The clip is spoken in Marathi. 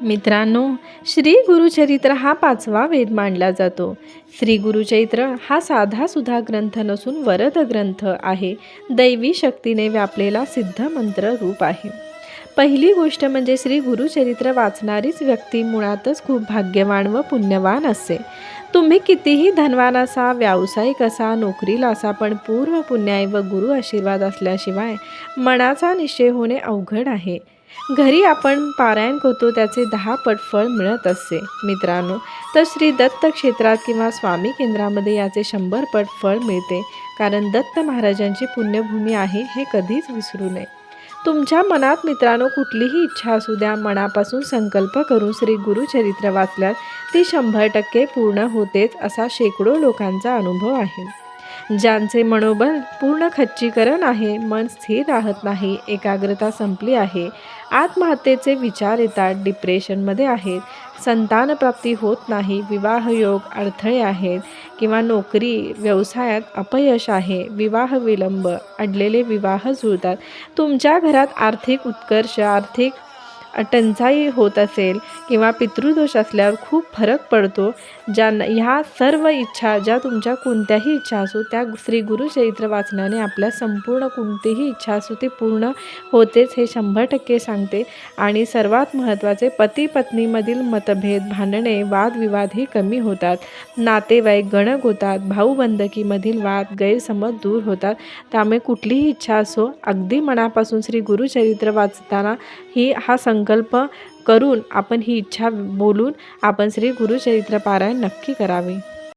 मित्रांनो, श्री गुरुचरित्र हा 5वा वेद मानला जातो. श्री गुरुचरित्र हा साधा सुधा ग्रंथ नसून वरद ग्रंथ आहे. दैवी शक्तीने व्यापलेला सिद्ध मंत्र रूप आहे. पहिली गोष्ट म्हणजे श्री गुरुचरित्र वाचणारीच व्यक्ती मुळातच खूप भाग्यवान व पुण्यवान असते. तुम्ही कितीही धनवान असा, व्यावसायिक असा, नोकरीला असा, पण पूर्व पुण्याई व गुरु आशीर्वाद असल्याशिवाय मनाचा निश्चय होणे अवघड आहे. घरी आपण पारायण करतो त्याचे 10 पट फळ मिळत असते मित्रांनो, तर श्री दत्त क्षेत्रात किंवा स्वामी केंद्रामध्ये याचे 100 पट फळ मिळते. कारण दत्त महाराजांची पुण्यभूमी आहे हे कधीच विसरू नये. तुमच्या मनात मित्रांनो कुठलीही इच्छा असू द्या, मनापासून संकल्प करून श्री गुरुचरित्र वाचल्यास ती 100% पूर्ण होतेच असा शेकडो लोकांचा अनुभव आहे. ज्यांचे मनोबल पूर्ण खच्चीकरण आहे, मन स्थिर राहत नाही, एकाग्रता संपली आहे, आत्महत्येचे विचार येतात, डिप्रेशनमध्ये आहेत, संतानप्राप्ती होत नाही, विवाहयोग अडथळे आहेत किंवा नोकरी व्यवसायात अपयश आहे, विवाह विलंब, अडलेले विवाह जुळतात, तुमच्या घरात आर्थिक उत्कर्ष, आर्थिक टंचाई होत असेल किंवा पितृदोष असल्यावर खूप फरक पडतो. ह्या सर्व इच्छा ज्या तुमच्या कोणत्याही इच्छा असो त्या श्री गुरुचरित्र वाचनाने आपल्या संपूर्ण कोणतीही इच्छा असो ती पूर्ण होतेच हे 100% सांगते. आणि सर्वात महत्त्वाचे पती पत्नीमधील मतभेद, भांडणे, वादविवाद ही कमी होतात, नातेवाईक गणक होतात, भाऊबंदकीमधील वाद गैरसमज दूर होतात. त्यामुळे कुठलीही इच्छा असो अगदी मनापासून श्री गुरुचरित्र वाचताना हा संकल्प करून आपण ही इच्छा बोलून आपण श्री गुरुचरित्र पारायण नक्की करावे.